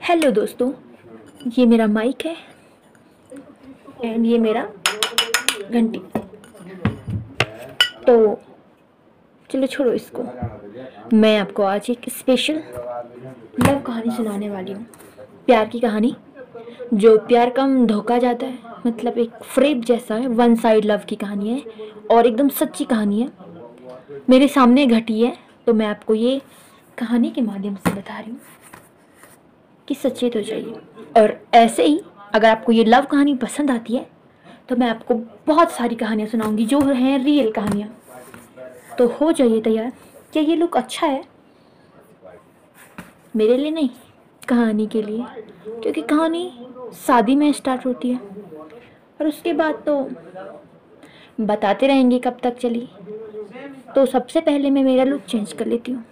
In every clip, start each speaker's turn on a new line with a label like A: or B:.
A: Hello दोस्तों, ये मेरा माइक है एंड ये मेरा घंटी। तो चलो छोड़ो इसको। मैं आपको आज एक स्पेशल लव कहानी सुनाने वाली हूँ। प्यार की कहानी, जो प्यार कम धोखा जाता है, मतलब एक फ्रेब जैसा है। वन साइड लव की कहानी है और एकदम सच्ची कहानी है। मेरे सामने घटी है, तो मैं आपको ये कहानी के माध्यम से बता रही हूँ कि सचेत हो जाइए। और ऐसे ही अगर आपको ये लव कहानी पसंद आती है तो मैं आपको बहुत सारी कहानियाँ सुनाऊंगी जो हैं रियल कहानियाँ। तो हो जाइए तैयार। क्या ये लुक अच्छा है? मेरे लिए नहीं, कहानी के लिए, क्योंकि कहानी शादी में स्टार्ट होती है और उसके बाद तो बताते रहेंगे कब तक चली। तो सबसे पहले मैं मेरा लुक चेंज कर लेती हूँ।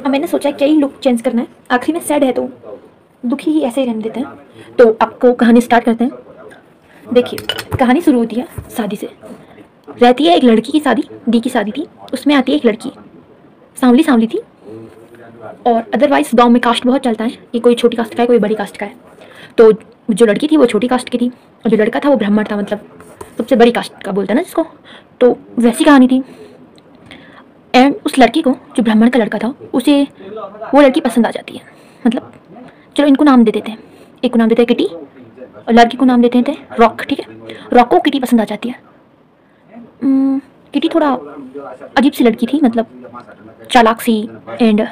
A: अब मैंने सोचा क्या ही लुक चेंज करना है, आखिरी में सैड है तो दुखी ही ऐसे ही रहने देते हैं। तो आपको कहानी स्टार्ट करते हैं। देखिए, कहानी शुरू होती है शादी से। रहती है एक लड़की की शादी, डी की शादी थी। उसमें आती है एक लड़की, सांवली सांवली थी। और अदरवाइज गांव में कास्ट बहुत चलता है कि कोई छोटी कास्ट का है, कोई बड़ी कास्ट का है। तो जो लड़की थी वो छोटी कास्ट की थी और जो लड़का था वो ब्राह्मण था, मतलब सबसे बड़ी कास्ट का बोलते हैं ना जिसको। तो वैसी कहानी थी। एंड उस लड़की को, जो ब्राह्मण का लड़का था, उसे वो लड़की पसंद आ जाती है। मतलब चलो इनको नाम दे देते हैं। एक को नाम देते हैं किटी और लड़की को नाम देते थे रॉक। ठीक है, रॉक को किटी पसंद आ जाती है। किटी थोड़ा अजीब सी लड़की थी, मतलब चालाक सी एंड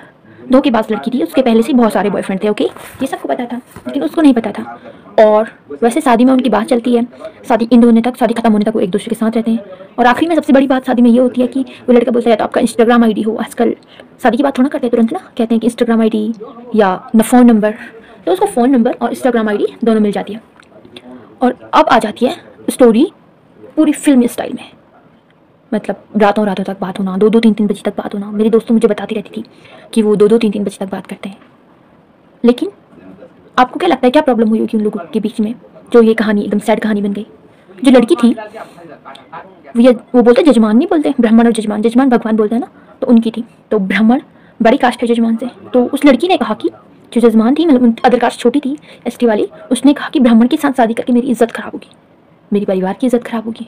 A: धोखेबाज लड़की थी। उसके पहले से बहुत सारे बॉयफ्रेंड थे, ओके, ये सबको पता था, लेकिन उसको नहीं पता था। और वैसे शादी में उनकी बात चलती है, शादी एंड होने तक, शादी खत्म होने तक वो एक दूसरे के साथ रहते हैं। और आखिरी में सबसे बड़ी बात शादी में ये होती है कि वो लड़का बोलता है तो आपका इंस्टाग्राम आईडी हो। आजकल शादी की बात थोड़ा करते हैं तुरंत ना, कहते हैं कि इंस्टाग्राम आईडी या न फ़ोन नंबर। तो उसको फ़ोन नंबर और इंस्टाग्राम आईडी दोनों मिल जाती है। और अब आ जाती है स्टोरी पूरी फिल्मी स्टाइल में। मतलब रातों रातों तक बात होना, 2-2 3-3 बजे तक बात होना। मेरी दोस्तों मुझे बताती रहती थी कि वो 2-2 3-3 बजे तक बात करते हैं। लेकिन आपको क्या लगता है क्या प्रॉब्लम हुई होगी उन लोगों के बीच में, जो ये कहानी एकदम सैड कहानी बन गई? जो लड़की थी वो बोलते जजमान नहीं बोलते, ब्राह्मण और जजमान, जजमान भगवान बोलते हैं ना, तो उनकी थी। तो ब्राह्मण बड़ी कास्ट है जजमान से। तो उस लड़की ने कहा कि जो जजमान थी, मतलब अदर कास्ट छोटी थी, एसटी वाली, उसने कहा कि ब्राह्मण के साथ शादी करके मेरी इज्जत खराब होगी, मेरी परिवार की इज्जत खराब होगी,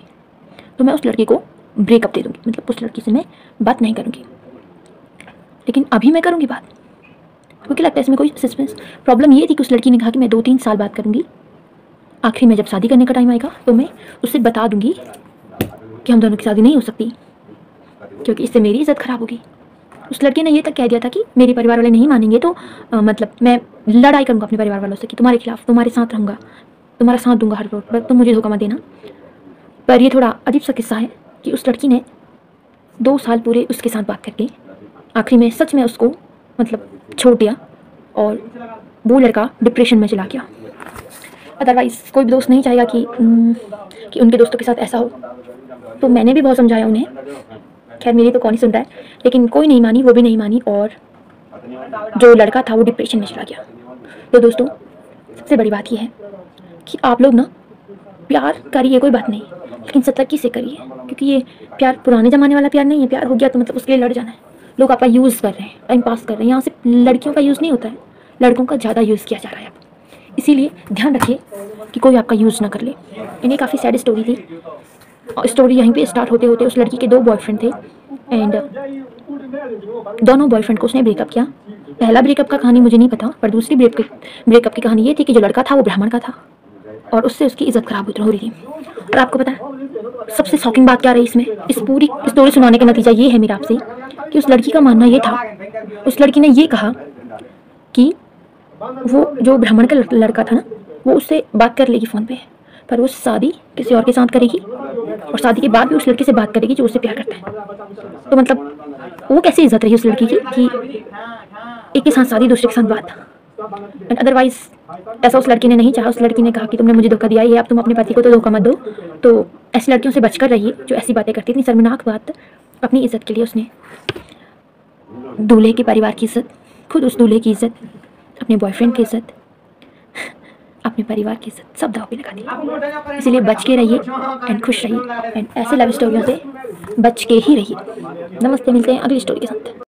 A: तो मैं उस लड़के को ब्रेकअप दे दूंगी, मतलब उस लड़की से मैं बात नहीं करूंगी। लेकिन अभी मैं करूंगी बात। आपको क्या लगता है इसमें कोई सस्पेंस? प्रॉब्लम ये थी कि उस लड़की ने कहा कि मैं 2-3 साल बात करूंगी, आखिरी में जब शादी करने का टाइम आएगा तो मैं उससे बता दूंगी कि हम दोनों की शादी नहीं हो सकती, क्योंकि इससे मेरी इज्जत खराब होगी। उस लड़के ने ये तक कह दिया था कि मेरे परिवार वाले नहीं मानेंगे तो मतलब मैं लड़ाई करूँगा अपने परिवार वालों से कि तुम्हारे खिलाफ, तुम्हारे साथ रहूँगा, तुम्हारा साथ दूंगा हर वक्त, पर तुम मुझे धोखा मत देना। पर ये थोड़ा अजीब सा किस्सा है कि उस लड़की ने 2 साल पूरे उसके साथ बात करके आखिरी में सच में उसको मतलब छोड़ दिया और वो लड़का डिप्रेशन में चला गया। अदरवाइज़ कोई भी दोस्त नहीं चाहेगा कि उनके दोस्तों के साथ ऐसा हो। तो मैंने भी बहुत समझाया उन्हें, खैर मेरी तो कौन ही सुन रहा है, लेकिन कोई नहीं मानी, वो भी नहीं मानी और जो लड़का था वो डिप्रेशन में चला गया। तो दोस्तों, सबसे बड़ी बात यह है कि आप लोग ना प्यार करिए, कोई बात नहीं, लेकिन सतर्की से करिए, क्योंकि ये प्यार पुराने ज़माने वाला प्यार नहीं है। प्यार हो गया तो मतलब उसके लिए लड़ जाना है। लोग आपका यूज़ कर रहे हैं, टाइम पास कर रहे हैं। यहाँ से लड़कियों का यूज़ नहीं होता है, लड़कों का ज़्यादा यूज़ किया जा रहा है। इसीलिए ध्यान रखिए कि कोई आपका यूज़ ना कर ले। इन्हें काफ़ी सैड स्टोरी थी और स्टोरी यहीं पे स्टार्ट होते होते उस लड़की के 2 बॉयफ्रेंड थे एंड दोनों बॉयफ्रेंड को उसने ब्रेकअप किया। पहला ब्रेकअप का कहानी मुझे नहीं पता, पर दूसरी ब्रेकअप की कहानी ये थी कि जो लड़का था वो ब्राह्मण का था और उससे उसकी इज्जत खराब हो रही थी। और आपको पता है सबसे शॉकिंग बात क्या रही इसमें? इस पूरी स्टोरी सुनाने का नतीजा ये है मेरा आपसे कि उस लड़की का मानना ये था, उस लड़की ने ये कहा कि वो जो ब्राह्मण का लड़का था ना, वो उससे बात कर लेगी फ़ोन पे, पर वो शादी किसी और के साथ करेगी और शादी के बाद भी उस लड़के से बात करेगी जो उससे प्यार करता है। तो मतलब वो कैसी इज्जत रही उस लड़की की कि एक के साथ शादी, दूसरे के साथ बात। एंड अदरवाइज ऐसा उस लड़की ने नहीं चाहा। उस लड़की ने कहा कि तुमने मुझे धोखा दिया है, अब तुम अपने पति को तो धोखा मत दो। तो ऐसी लड़कियों से बचकर रहिए जो ऐसी बातें करती। इतनी शर्मनाक बात अपनी इज्जत के लिए उसने दूल्हे के परिवार की इज्जत, खुद उस दूल्हे की इज्जत, अपने बॉयफ्रेंड की इज्जत, अपने परिवार की इज्जत सब दांव पे लगा दी। इसीलिए बच के रहिए एंड खुश रहिए एंड ऐसे लव स्टोरियों से बच के ही रहिए। नमस्ते, मिलते हैं अगली स्टोरी के साथ।